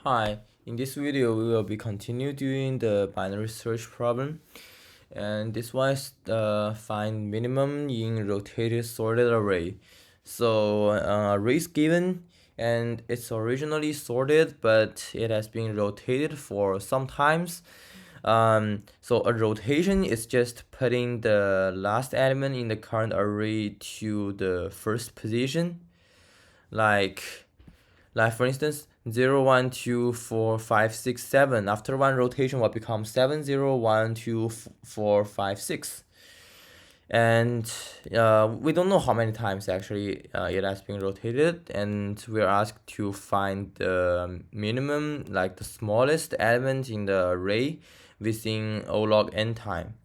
Hi, in this video we will be continue doing the binary search problem, and this one is find minimum in rotated sorted array. So array is given and it's originally sorted, but it has been rotated for some times. So a rotation is just putting the last element in the current array to the first position, like for instance 0 1 2 4 5 6 7. After one rotation will become 7 0 1 2 4 5 6. And we don't know how many times actually it has been rotated, and we're asked to find the minimum, like the smallest element in the array within O log n time.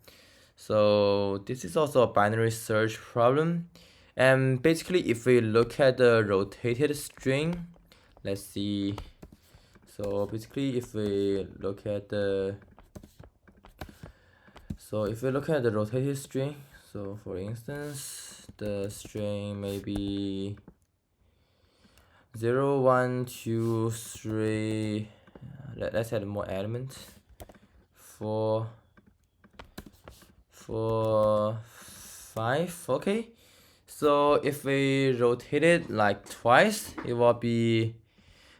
So this is also a binary search problem. And basically if we look at the rotated string, let's see. So basically if we look at the rotated string, so for instance the string may be 0 1 2 3, let's add more elements, 4 4 5. Okay, so if we rotate it like twice, it will be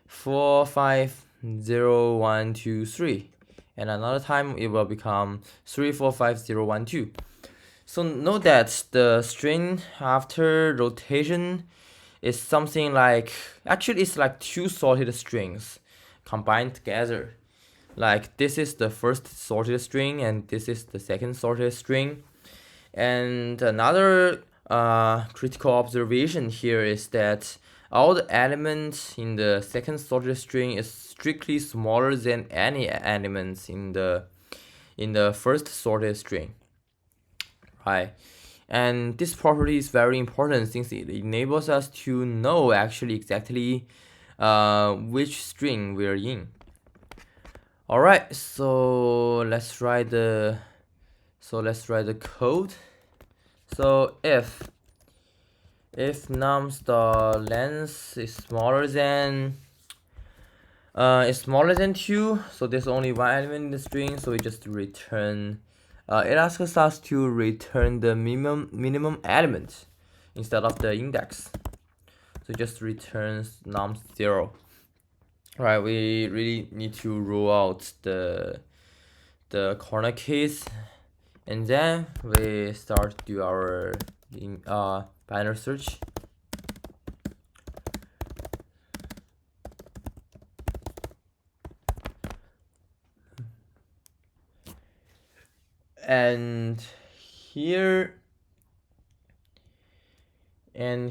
4 5 0 1 2 3, and another time it will become 3 4 5 0 1 2. So note that the string after rotation is something like, actually it's like two sorted strings combined together. Like this is the first sorted string and this is the second sorted string. And another critical observation here is that all the elements in the second sorted string is strictly smaller than any elements in the first sorted string, right? And this property is very important since it enables us to know actually exactly which string we're in. All right, so let's write the code. So if num star length is smaller than 2, so there's only one element in the string, so we just return, it asks us to return the minimum element instead of the index, so just returns num 0. Right, we really need to rule out the corner case, and then we start do our binary search. And here I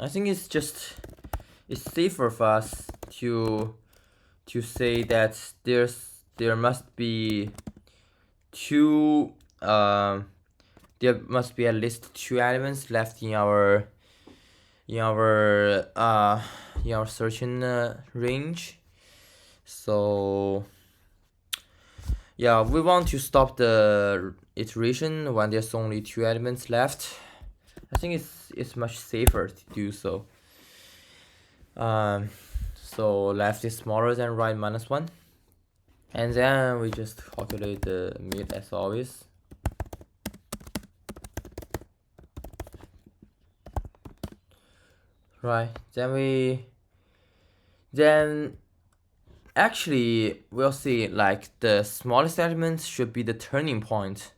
think it's safer for us to say that there must be two there must be at least two elements left in our searching range. So yeah, we want to stop the iteration when there's only two elements left. I think it's much safer to do so. So left is smaller than right -1, and then we just calculate the mid as always. Right, then actually we'll see, like the smallest element should be the turning point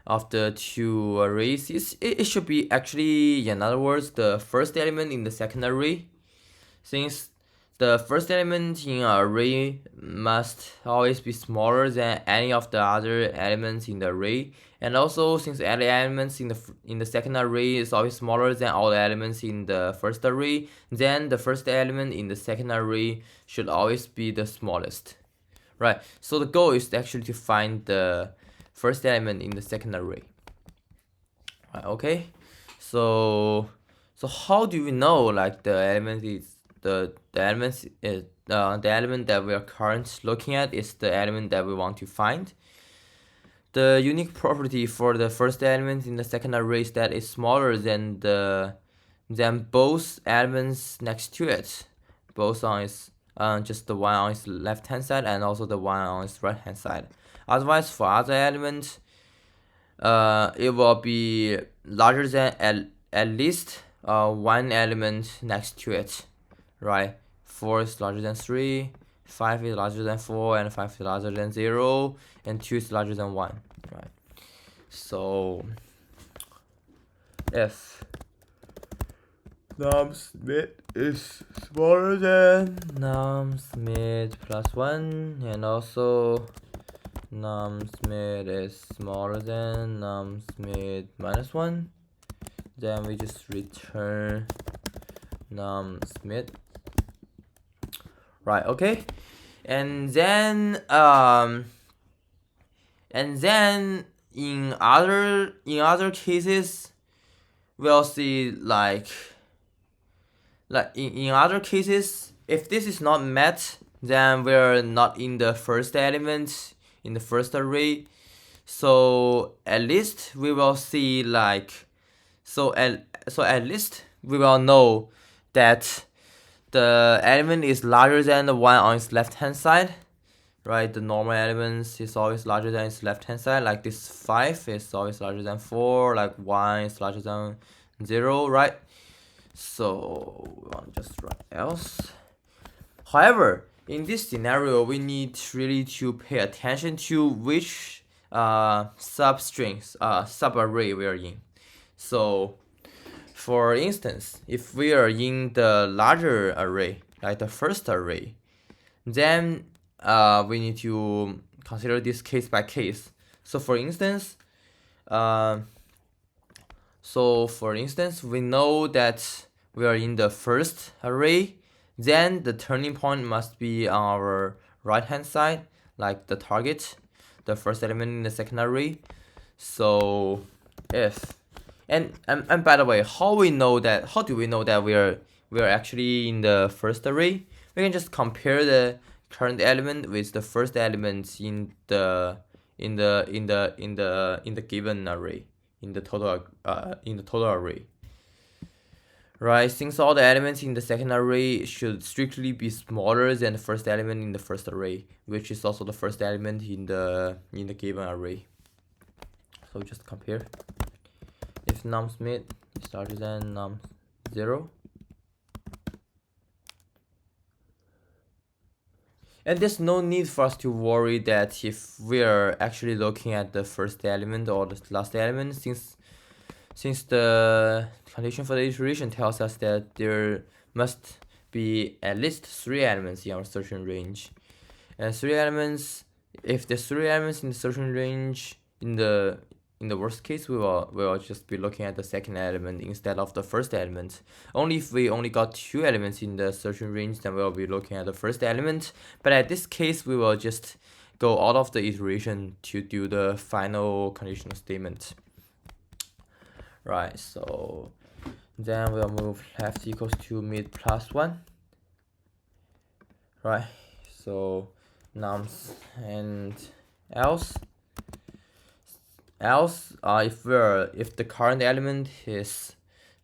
of the two arrays. It should be actually, in other words, the first element in the second array, since the first element in an array must always be smaller than any of the other elements in the array. And also, since any elements in the second array is always smaller than all the elements in the first array, then the first element in the second array should always be the smallest, right? So the goal is actually to find the first element in the second array, right? Okay, so how do we know like the element is the element that we are currently looking at is the element that we want to find? The unique property for the first element in the second array is that it's smaller than the then both elements next to it, both on its just the one on its left hand side and also the one on its right hand side. Otherwise, for other elements, it will be larger than at least one element next to it, right? 4 is larger than 3, 5 is larger than 4, and 5 is larger than 0, and 2 is larger than 1, right? So if nums mid is smaller than nums mid plus 1, and also nums mid is smaller than nums mid minus 1, then we just return nums mid, right? Okay, and then in other cases, we'll see like in other cases, if this is not met, then we're not in the first element in the first array. So at least we will see like at least we will know that the element is larger than the one on its left hand side, right? The normal elements is always larger than its left hand side, like this 5 is always larger than 4, like 1 is larger than 0, right? So we want to just write else. However, in this scenario, we need really to pay attention to which subarray we are in. So for instance, if we are in the larger array, like the first array, then we need to consider this case by case. So for instance, we know that we are in the first array, then the turning point must be on our right hand side, like the target, the first element in the second array. So if and by the way, how do we know that we are actually in the first array? We can just compare the current element with the first element in the given array, in the total array, right? Since all the elements in the second array should strictly be smaller than the first element in the first array, which is also the first element in the given array. So just compare. If nums mid is larger than nums 0, and there's no need for us to worry that if we are actually looking at the first element or the last element, since the condition for the iteration tells us that there must be at least 3 elements in our searching range, and 3 elements. If there's 3 elements in the searching range, in the worst case, we will just be looking at the second element instead of the first element. Only if we only got 2 elements in the searching range, then we'll be looking at the first element. But at this case, we will just go out of the iteration to do the final conditional statement. Right, so then we'll move left equals to mid plus 1. Right, so nums and else if the current element is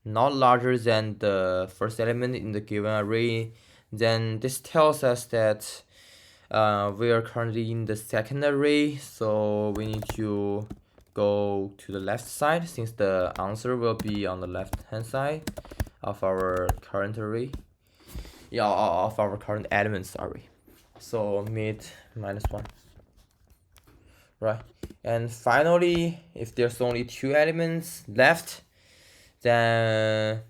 not larger than the first element in the given array, then this tells us that we are currently in the second array, so we need to go to the left side, since the answer will be on the left hand side of our current array, of our current elements array. So mid minus 1. Right, and finally, if there's only 2 elements left, then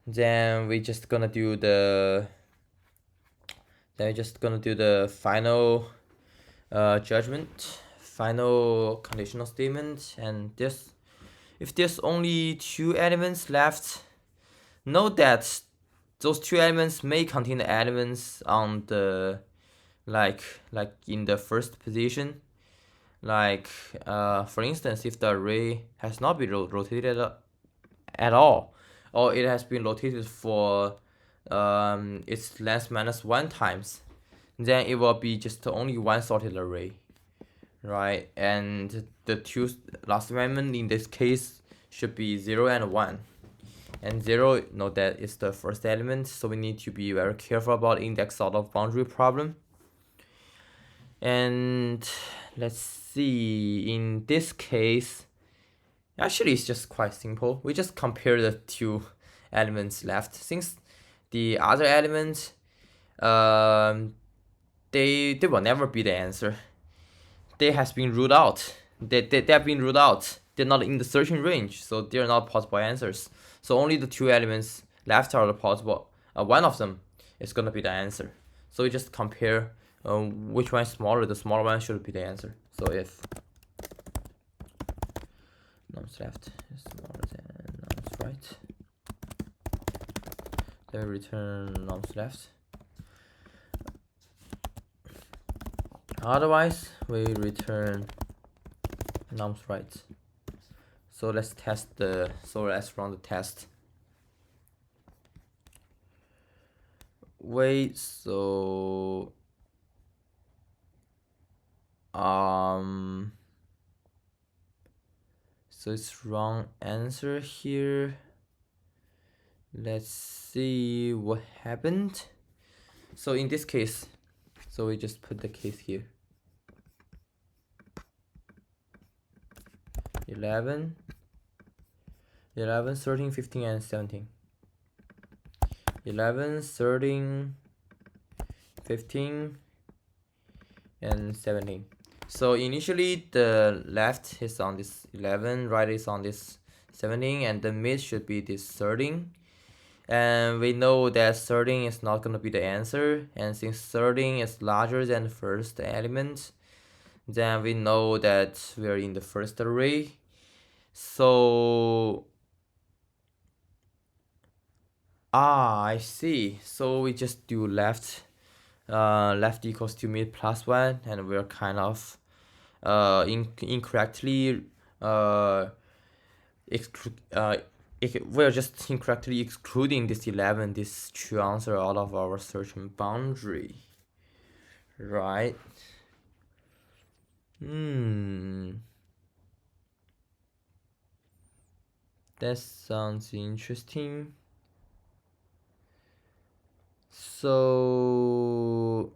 we're just gonna do the final judgment, final conditional statement. And if there's only 2 elements left, note that those 2 elements may contain the elements on the like in the first position. Like for instance, if the array has not been rotated at all, or it has been rotated for its length minus 1 times, then it will be just only one sorted array, right? And the 2 last element in this case should be 0 and 1. and 0, note that is the first element, so we need to be very careful about index out of boundary problem. And let's see, in this case, actually it's just quite simple. We just compare the two elements left, since the other elements they will never be the answer. They has been ruled out. They have been ruled out. They're not in the searching range, so they're not possible answers. So only the two elements left are the possible. One of them is gonna be the answer. So we just compare which one is smaller. The smaller one should be the answer. So if nums left is smaller than nums right, then we return nums left. Otherwise, we return nums right. So let's let's run the test. Wait, so it's wrong answer here. Let's see what happened. So in this case, so we just put the case here. 11, 13, 15, and 17. 11, 13, 15, and 17. So initially the left is on this 11, right is on this 17, and the mid should be this 13. And we know that 13 is not going to be the answer, and since 13 is larger than the first element, then we know that we are in the first array. So I see. So we just do left equals to mid plus 1, and we're kind of incorrectly we're just incorrectly excluding this 11, this true answer, out of our searching boundary, right? That sounds interesting. So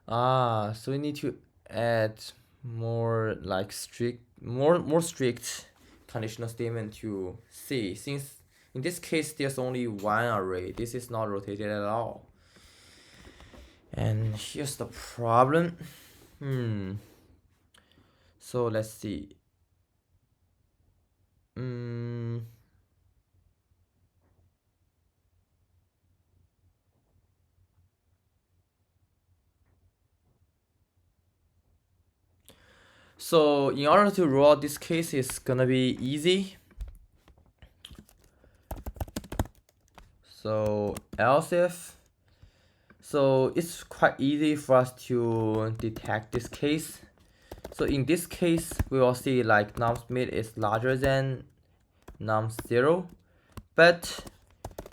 so we need to add more like more strict conditional statement to C, since in this case there's only one array. This is not rotated at all. And here's the problem. So let's see. So in order to rule out this case, it's gonna be easy. So else if, so it's quite easy for us to detect this case. So in this case, we will see like nums mid is larger than nums 0, but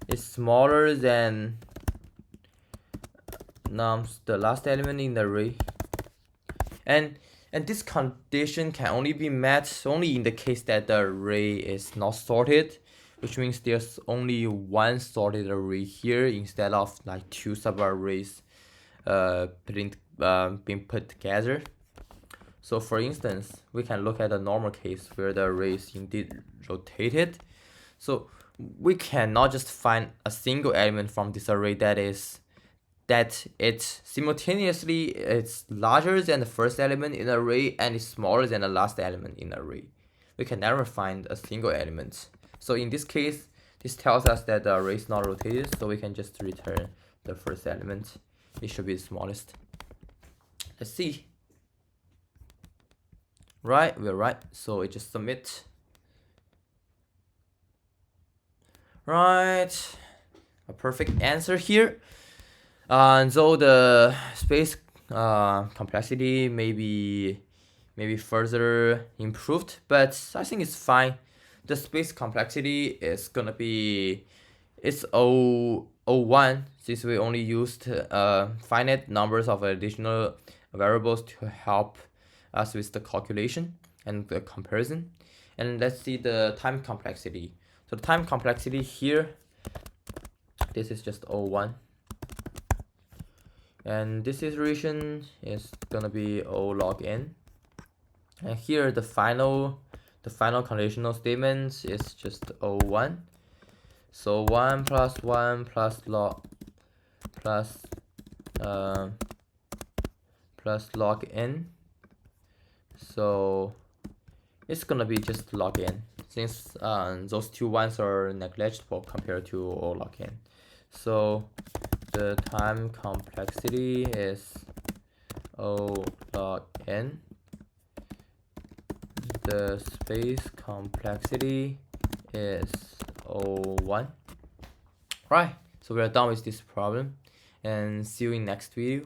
it's smaller than nums, the last element in the array. And this condition can only be met only in the case that the array is not sorted, which means there's only one sorted array here instead of like two subarrays being put together. So for instance, we can look at a normal case where the array is indeed rotated. So we cannot just find a single element from this array that it's simultaneously it's larger than the first element in the array and is smaller than the last element in the array. We can never find a single element. So in this case, this tells us that the array is not rotated, so we can just return the first element. It should be the smallest. Let's see. Right, we're right. So we just submit. Right, a perfect answer here. And so the space complexity may be further improved, but I think it's fine. The space complexity is gonna be, it's 001, since we only used finite numbers of additional variables to help us with the calculation and the comparison. And let's see the time complexity. So the time complexity here, this is just O1, and this iteration is gonna be O log n, and here the final conditional statements is just O1. So 1 plus 1 plus log n, so it's gonna be just log n, since those two ones are negligible compared to O log n. So the time complexity is O log n. The space complexity is O1. Right, so we are done with this problem, and see you in next video.